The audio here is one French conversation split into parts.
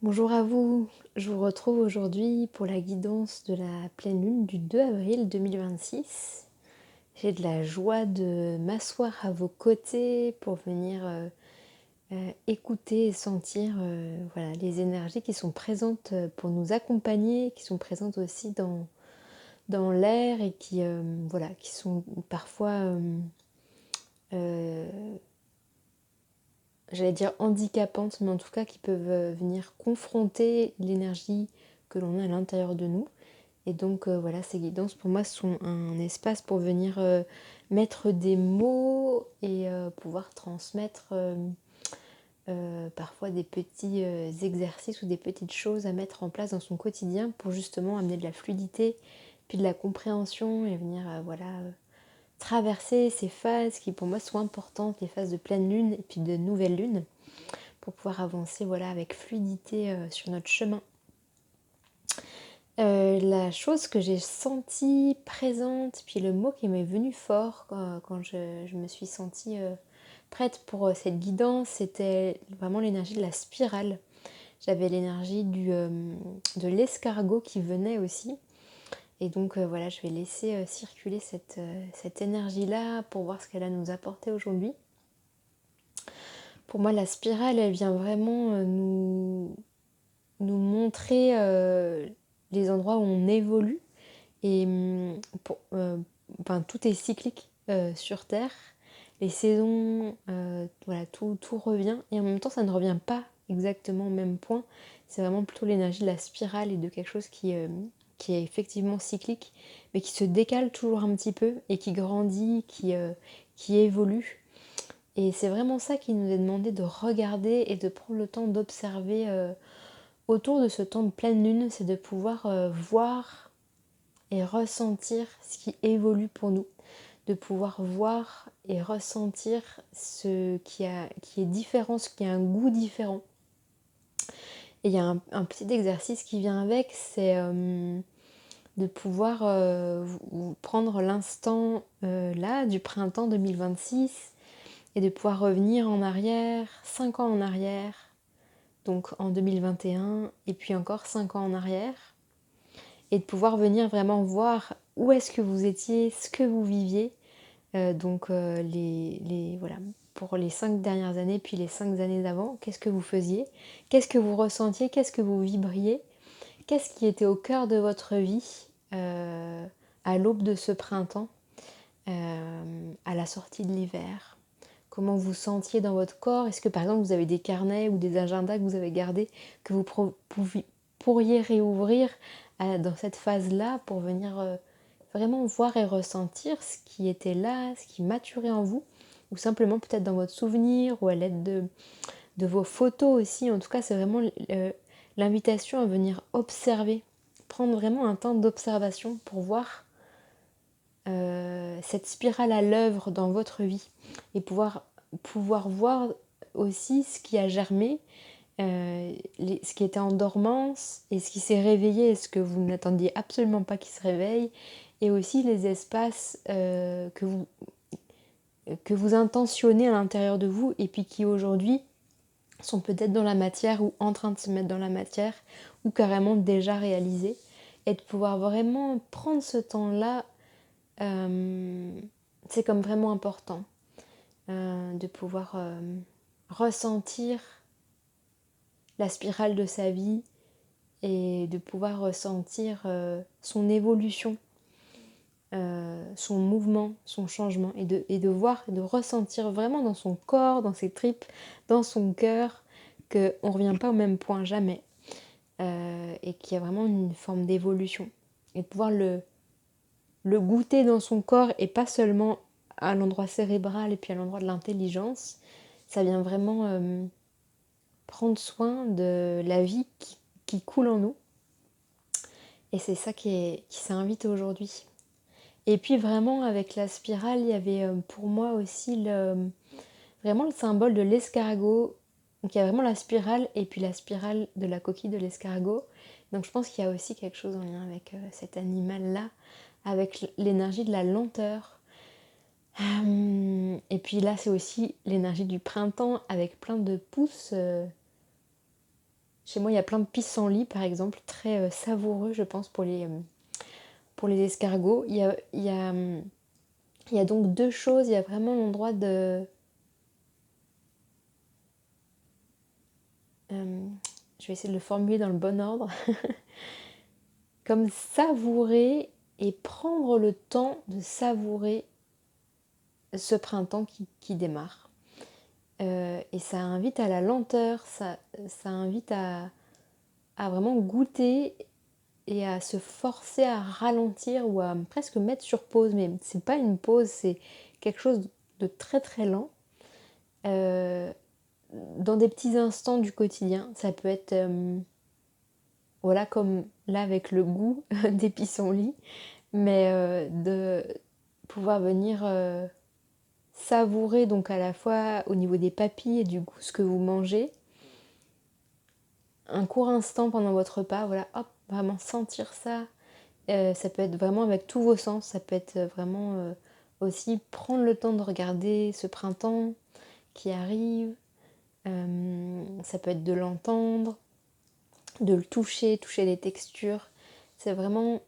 Bonjour à vous, je vous retrouve aujourd'hui pour la guidance de la pleine lune du 2 avril 2026. J'ai de la joie de m'asseoir à vos côtés pour venir écouter et sentir voilà, les énergies qui sont présentes pour nous accompagner, qui sont présentes aussi dans l'air et qui, voilà, qui sont parfois, euh, j'allais dire handicapantes, mais en tout cas qui peuvent venir confronter l'énergie que l'on a à l'intérieur de nous. Et donc voilà, ces guidances pour moi sont un espace pour venir mettre des mots et pouvoir transmettre parfois des petits exercices ou des petites choses à mettre en place dans son quotidien pour justement amener de la fluidité, puis de la compréhension et venir traverser ces phases qui pour moi sont importantes, les phases de pleine lune et puis de nouvelle lune, pour pouvoir avancer voilà, avec fluidité sur notre chemin. La chose que j'ai sentie présente, puis le mot qui m'est venu fort quand je me suis sentie prête pour cette guidance, c'était vraiment l'énergie de la spirale. J'avais l'énergie de l'escargot qui venait aussi. Et donc voilà, je vais laisser circuler cette énergie-là pour voir ce qu'elle a à nous apporter aujourd'hui. Pour moi, la spirale, elle vient vraiment nous montrer les endroits où on évolue. Et enfin, tout est cyclique sur Terre. Les saisons, voilà, tout revient. Et en même temps, ça ne revient pas exactement au même point. C'est vraiment plutôt l'énergie de la spirale et de quelque chose qui est effectivement cyclique, mais qui se décale toujours un petit peu et qui grandit, qui évolue. Et c'est vraiment ça qui nous est demandé de regarder et de prendre le temps d'observer autour de ce temps de pleine lune, c'est de pouvoir voir et ressentir ce qui évolue pour nous, de pouvoir voir et ressentir ce qui est différent, ce qui a un goût différent. Et il y a un petit exercice qui vient avec, c'est de pouvoir prendre l'instant là du printemps 2026 et de pouvoir revenir en arrière, 5 ans en arrière, donc en 2021 et puis encore 5 ans en arrière, et de pouvoir venir vraiment voir où est-ce que vous étiez, ce que vous viviez, voilà, pour les 5 dernières années, puis les 5 années d'avant, qu'est-ce que vous faisiez, qu'est-ce que vous ressentiez, qu'est-ce que vous vibriez, qu'est-ce qui était au cœur de votre vie à l'aube de ce printemps, à la sortie de l'hiver. Comment vous sentiez dans votre corps? Est-ce que par exemple vous avez des carnets ou des agendas que vous avez gardés que vous pourriez réouvrir dans cette phase-là pour venir vraiment voir et ressentir ce qui était là, ce qui maturait en vous, ou simplement peut-être dans votre souvenir ou à l'aide de vos photos aussi. En tout cas, c'est vraiment l'invitation à venir observer, prendre vraiment un temps d'observation pour voir cette spirale à l'œuvre dans votre vie et pouvoir voir aussi ce qui a germé, ce qui était en dormance et ce qui s'est réveillé et ce que vous n'attendiez absolument pas qu'il se réveille, et aussi les espaces que vous intentionnez à l'intérieur de vous et puis qui aujourd'hui sont peut-être dans la matière ou en train de se mettre dans la matière ou carrément déjà réalisés, et de pouvoir vraiment prendre ce temps-là, c'est comme vraiment important de pouvoir ressentir la spirale de sa vie et de pouvoir ressentir son évolution, son mouvement, son changement, et de voir, de ressentir vraiment dans son corps, dans ses tripes, dans son cœur, qu'on ne revient pas au même point jamais, et qu'il y a vraiment une forme d'évolution. Et de pouvoir le goûter dans son corps et pas seulement à l'endroit cérébral et puis à l'endroit de l'intelligence, ça vient vraiment prendre soin de la vie qui coule en nous. Et c'est ça qui s'invite aujourd'hui. Et puis vraiment avec la spirale, il y avait pour moi aussi vraiment le symbole de l'escargot. Donc il y a vraiment la spirale et puis la spirale de la coquille de l'escargot. Donc je pense qu'il y a aussi quelque chose en lien avec cet animal-là, avec l'énergie de la lenteur. Et puis là c'est aussi l'énergie du printemps avec plein de pousses Chez moi, il y a plein de pissenlits, par exemple, très savoureux, je pense, pour les escargots. Il y a donc deux choses. Il y a vraiment l'endroit de... je vais essayer de le formuler dans le bon ordre. Comme savourer et prendre le temps de savourer ce printemps qui démarre. Et ça invite à la lenteur, ça invite à vraiment goûter et à se forcer à ralentir ou à presque mettre sur pause. Mais c'est pas une pause, c'est quelque chose de très très lent. Dans des petits instants du quotidien, ça peut être voilà, comme là avec le goût des pissenlits, mais de pouvoir venir savourer donc à la fois au niveau des papilles et du goût ce que vous mangez, un court instant pendant votre repas, voilà, hop, vraiment sentir ça. Ça peut être vraiment avec tous vos sens, ça peut être vraiment aussi prendre le temps de regarder ce printemps qui arrive, ça peut être de l'entendre, de le toucher, toucher les textures. C'est vraiment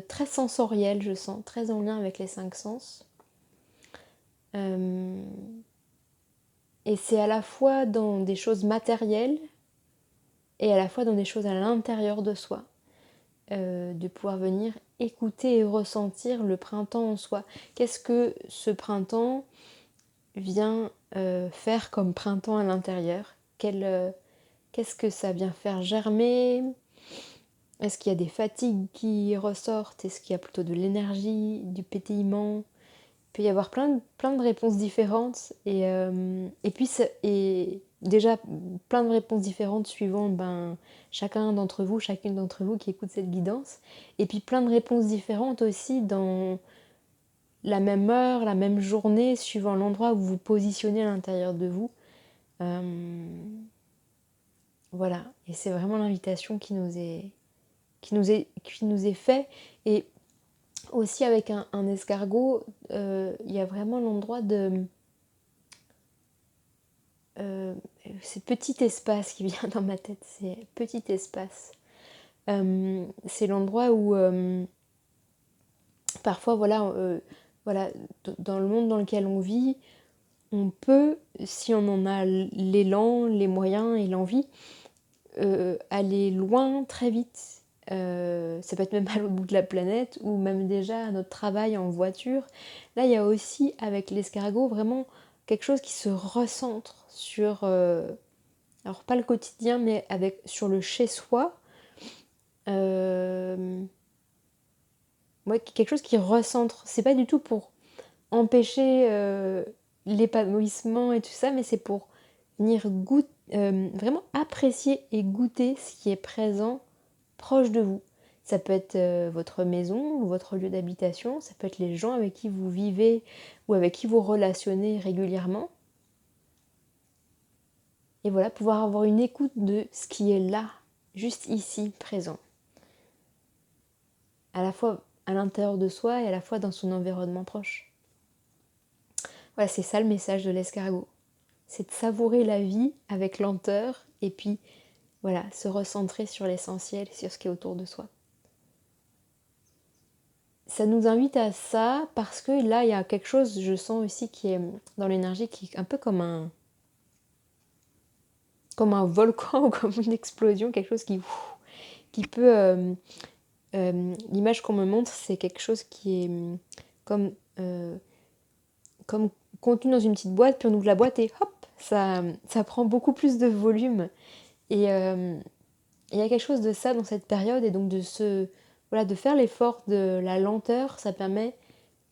très sensoriel, je sens, très en lien avec les cinq sens. Et c'est à la fois dans des choses matérielles et à la fois dans des choses à l'intérieur de soi. De pouvoir venir écouter et ressentir le printemps en soi. Qu'est-ce que ce printemps vient faire comme printemps à l'intérieur? Qu'est-ce que ça vient faire germer? Est-ce qu'il y a des fatigues qui ressortent? Est-ce qu'il y a plutôt de l'énergie, du pétillement? Il peut y avoir plein de réponses différentes et puis et déjà plein de réponses différentes suivant chacun d'entre vous, chacune d'entre vous qui écoute cette guidance, et puis plein de réponses différentes aussi dans la même heure, la même journée, suivant l'endroit où vous vous positionnez à l'intérieur de vous. Voilà, et c'est vraiment l'invitation qui nous est fait. Et aussi avec un escargot, il y a vraiment l'endroit de c'est petit espace qui vient dans ma tête, c'est petit espace. C'est l'endroit où parfois voilà, dans le monde dans lequel on vit, on peut, si on en a l'élan, les moyens et l'envie, aller loin très vite. Ça peut être même à l'autre bout de la planète ou même déjà à notre travail en voiture. Là, il y a aussi avec l'escargot vraiment quelque chose qui se recentre sur, alors pas le quotidien, mais sur le chez-soi. Ouais, quelque chose qui recentre. C'est pas du tout pour empêcher l'épanouissement et tout ça, mais c'est pour venir vraiment apprécier et goûter ce qui est présent proche de vous. Ça peut être votre maison ou votre lieu d'habitation, ça peut être les gens avec qui vous vivez ou avec qui vous relationnez régulièrement. Et voilà, pouvoir avoir une écoute de ce qui est là, juste ici, présent. À la fois à l'intérieur de soi et à la fois dans son environnement proche. Voilà, c'est ça le message de l'escargot. C'est de savourer la vie avec lenteur et puis voilà, se recentrer sur l'essentiel, sur ce qui est autour de soi. Ça nous invite à ça parce que là, il y a quelque chose, je sens aussi, qui est dans l'énergie, qui est un peu comme un volcan ou comme une explosion, quelque chose qui peut... l'image qu'on me montre, c'est quelque chose qui est comme, comme contenu dans une petite boîte, puis on ouvre la boîte et hop, ça prend beaucoup plus de volume. Et il y a quelque chose de ça dans cette période, et donc voilà, de faire l'effort de la lenteur, ça permet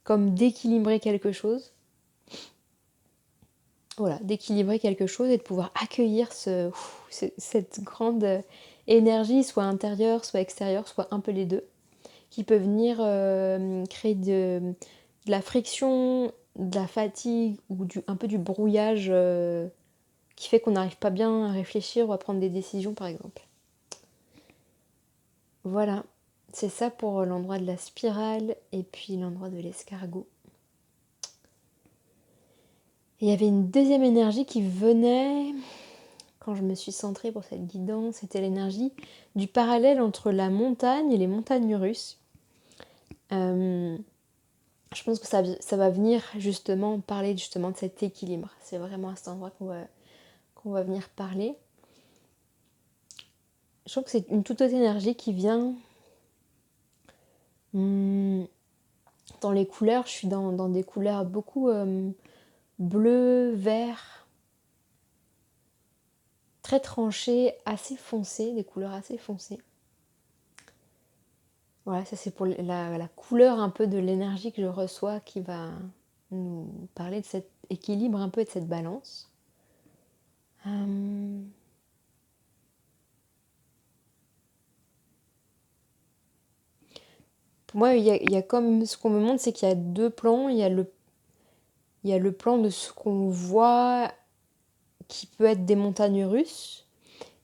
comme d'équilibrer quelque chose. Voilà, d'équilibrer quelque chose et de pouvoir accueillir cette grande énergie, soit intérieure, soit extérieure, soit un peu les deux, qui peut venir créer de la friction, de la fatigue ou un peu du brouillage qui fait qu'on n'arrive pas bien à réfléchir ou à prendre des décisions, par exemple. Voilà, c'est ça pour l'endroit de la spirale et puis l'endroit de l'escargot. Et il y avait une deuxième énergie qui venait quand je me suis centrée pour cette guidance, c'était l'énergie du parallèle entre la montagne et les montagnes russes. Je pense que ça va venir justement parler justement de cet équilibre. C'est vraiment à cet endroit qu'on va venir parler. Je trouve que c'est une toute autre énergie qui vient dans les couleurs. Je suis dans des couleurs beaucoup bleu, vert, très tranchées, assez foncées, des couleurs assez foncées. Voilà, ça c'est pour la couleur un peu de l'énergie que je reçois qui va nous parler de cet équilibre un peu et de cette balance. Pour moi, il y a comme ce qu'on me montre, c'est qu'il y a deux plans. Il y a le plan de ce qu'on voit qui peut être des montagnes russes.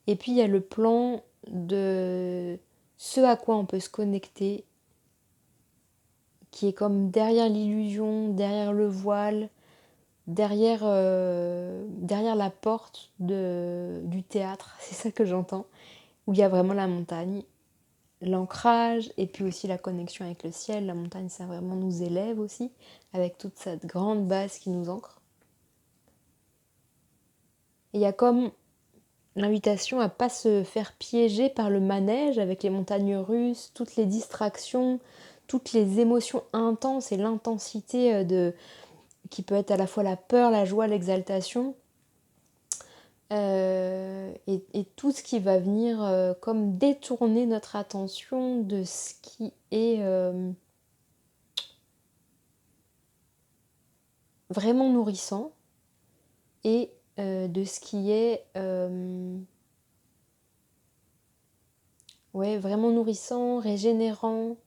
Et puis il y a le plan de ce à quoi on peut se connecter, qui est comme derrière l'illusion, derrière le voile, derrière la porte du théâtre. C'est ça que j'entends, où il y a vraiment la montagne, l'ancrage et puis aussi la connexion avec le ciel. La montagne, ça vraiment nous élève aussi, avec toute cette grande base qui nous ancre. Et il y a comme l'invitation à pas se faire piéger par le manège avec les montagnes russes, toutes les distractions, toutes les émotions intenses et l'intensité qui peut être à la fois la peur, la joie, l'exaltation. Et tout ce qui va venir comme détourner notre attention de ce qui est vraiment nourrissant et de ce qui est vraiment nourrissant, régénérant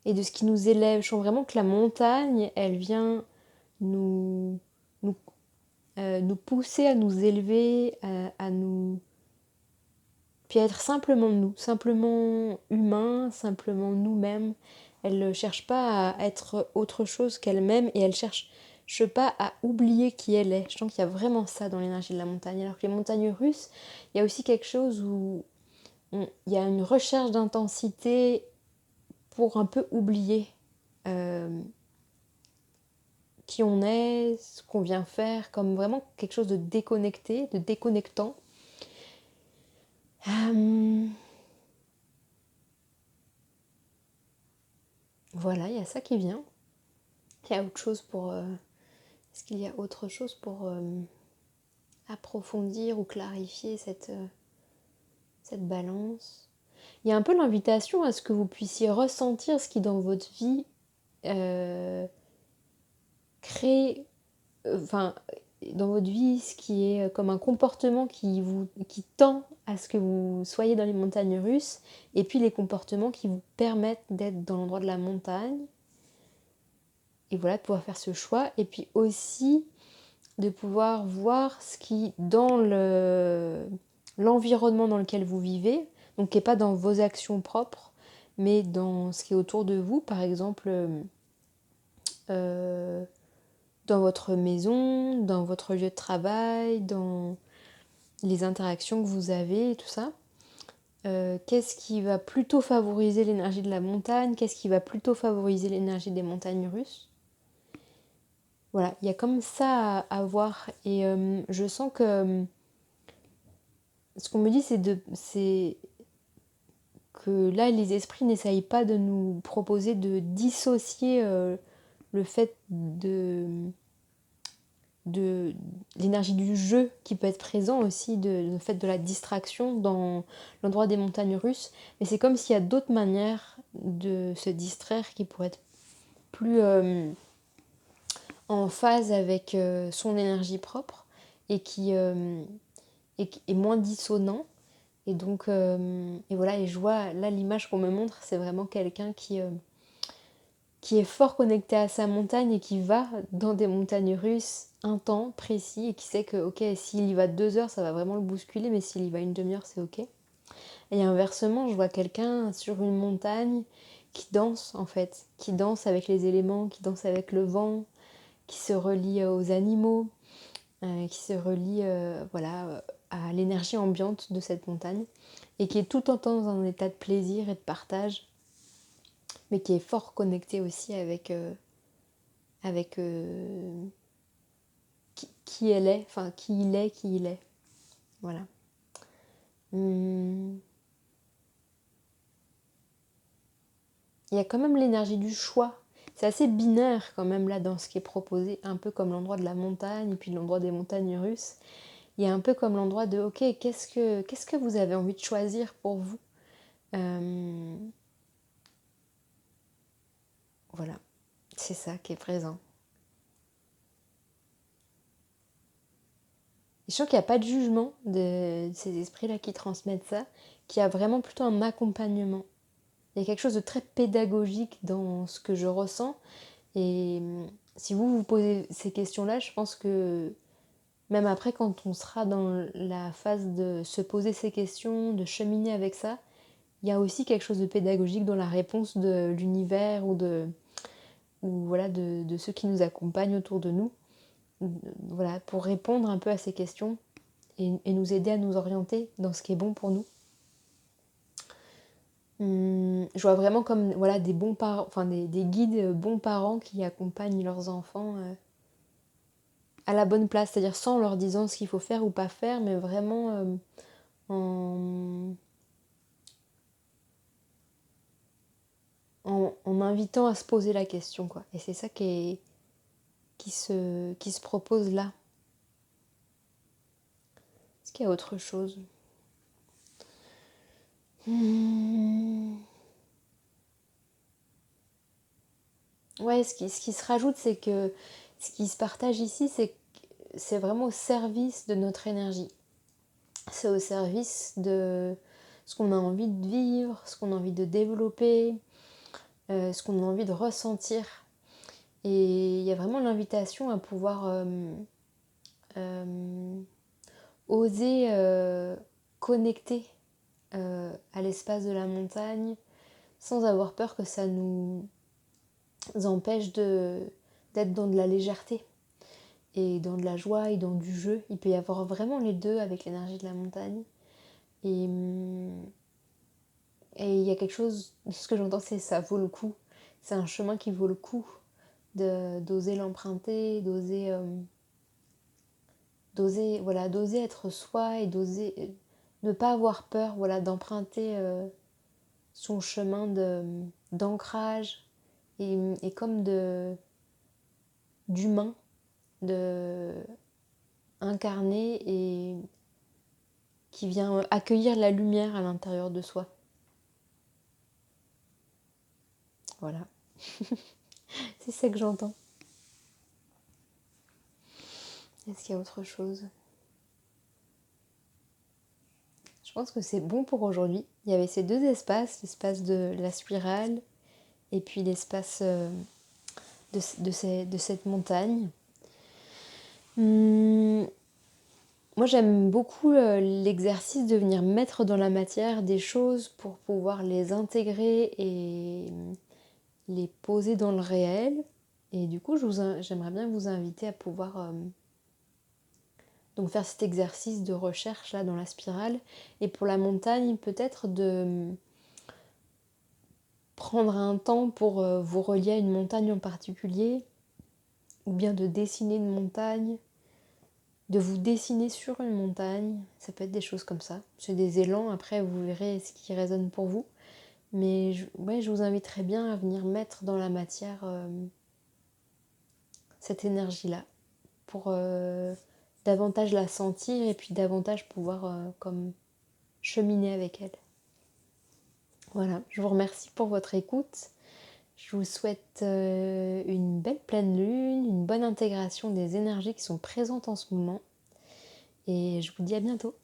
et de ce qui nous élève. Je sens vraiment que la montagne, elle vient nous, nous, nous pousser à nous élever, à nous... Puis à être simplement nous, simplement humains, simplement nous-mêmes. Elle ne cherche pas à être autre chose qu'elle-même et elle cherche pas à oublier qui elle est. Je sens qu'il y a vraiment ça dans l'énergie de la montagne. Alors que les montagnes russes, il y a aussi quelque chose où il y a une recherche d'intensité pour un peu oublier qui on est, ce qu'on vient faire, comme vraiment quelque chose de déconnecté, de déconnectant. Voilà, il y a ça qui vient. Il y a autre chose pour... Est-ce qu'il y a autre chose pour approfondir ou clarifier cette balance? Il y a un peu l'invitation à ce que vous puissiez ressentir ce qui dans votre vie crée... dans votre vie, ce qui est comme un comportement qui tend à ce que vous soyez dans les montagnes russes, et puis les comportements qui vous permettent d'être dans l'endroit de la montagne, et voilà, de pouvoir faire ce choix, et puis aussi de pouvoir voir ce qui, dans l'environnement dans lequel vous vivez, donc qui n'est pas dans vos actions propres, mais dans ce qui est autour de vous, par exemple dans votre maison, dans votre lieu de travail, dans les interactions que vous avez et tout ça. Qu'est-ce qui va plutôt favoriser l'énergie de la montagne? Qu'est-ce qui va plutôt favoriser l'énergie des montagnes russes? Voilà, il y a comme ça à voir. Et je sens que ce qu'on me dit, c'est que là, les esprits n'essayent pas de nous proposer de dissocier le fait de l'énergie du jeu qui peut être présent aussi, le fait de la distraction dans l'endroit des montagnes russes. Mais c'est comme s'il y a d'autres manières de se distraire qui pourraient être plus en phase avec son énergie propre et qui est moins dissonant. Et donc, et voilà, et je vois, là, l'image qu'on me montre, c'est vraiment quelqu'un qui est fort connecté à sa montagne et qui va dans des montagnes russes un temps précis et qui sait que, ok, s'il y va 2 heures, ça va vraiment le bousculer, mais s'il y va une demi-heure, c'est ok. Et inversement, je vois quelqu'un sur une montagne qui danse, en fait, qui danse avec les éléments, qui danse avec le vent, qui se relie aux animaux, qui se relie à l'énergie ambiante de cette montagne et qui est tout en temps dans un état de plaisir et de partage, mais qui est fort connecté aussi avec qui elle est, enfin qui il est. Voilà. Il y a quand même l'énergie du choix. C'est assez binaire quand même là dans ce qui est proposé, un peu comme l'endroit de la montagne et puis l'endroit des montagnes russes. Il y a un peu comme l'endroit de ok, qu'est-ce que vous avez envie de choisir pour vous. Voilà, c'est ça qui est présent. Et je sens qu'il n'y a pas de jugement de ces esprits-là qui transmettent ça, qu'il y a vraiment plutôt un accompagnement. Il y a quelque chose de très pédagogique dans ce que je ressens. Et si vous vous posez ces questions-là, je pense que même après, quand on sera dans la phase de se poser ces questions, de cheminer avec ça, il y a aussi quelque chose de pédagogique dans la réponse de l'univers ou de ceux qui nous accompagnent autour de nous. Voilà, pour répondre un peu à ces questions et nous aider à nous orienter dans ce qui est bon pour nous. Je vois vraiment comme voilà, des bons parents, enfin des guides bons parents qui accompagnent leurs enfants à la bonne place, c'est-à-dire sans leur disant ce qu'il faut faire ou pas faire, mais vraiment en, en invitant à se poser la question, quoi. Et c'est ça qui se propose là. Est-ce qu'il y a autre chose? Ouais, ce qui se rajoute, c'est que ce qui se partage ici, c'est vraiment au service de notre énergie. C'est au service de ce qu'on a envie de vivre, ce qu'on a envie de développer, ce qu'on a envie de ressentir. Et il y a vraiment l'invitation à pouvoir euh, oser connecter à l'espace de la montagne sans avoir peur que ça nous empêche d'être dans de la légèreté et dans de la joie et dans du jeu. Il peut y avoir vraiment les deux avec l'énergie de la montagne. Et, et il y a quelque chose, ce que j'entends, c'est ça vaut le coup. C'est un chemin qui vaut le coup d'oser l'emprunter, d'oser être soi et d'oser ne pas avoir peur d'emprunter son chemin d'ancrage et comme d'humain, de incarné et qui vient accueillir la lumière à l'intérieur de soi. Voilà, c'est ça que j'entends. Est-ce qu'il y a autre chose? Je pense que c'est bon pour aujourd'hui. Il y avait ces deux espaces, l'espace de la spirale et puis l'espace de cette montagne. Moi j'aime beaucoup l'exercice de venir mettre dans la matière des choses pour pouvoir les intégrer et les poser dans le réel. Et du coup j'aimerais bien vous inviter à pouvoir donc faire cet exercice de recherche là dans la spirale. Et pour la montagne, peut-être de prendre un temps pour vous relier à une montagne en particulier, ou bien de dessiner une montagne, de vous dessiner sur une montagne. Ça peut être des choses comme ça. C'est des élans, après vous verrez ce qui résonne pour vous. Mais je vous inviterais bien à venir mettre dans la matière cette énergie-là pour davantage la sentir et puis davantage pouvoir comme cheminer avec elle. Voilà, je vous remercie pour votre écoute. Je vous souhaite une belle pleine lune, une bonne intégration des énergies qui sont présentes en ce moment. Et je vous dis à bientôt.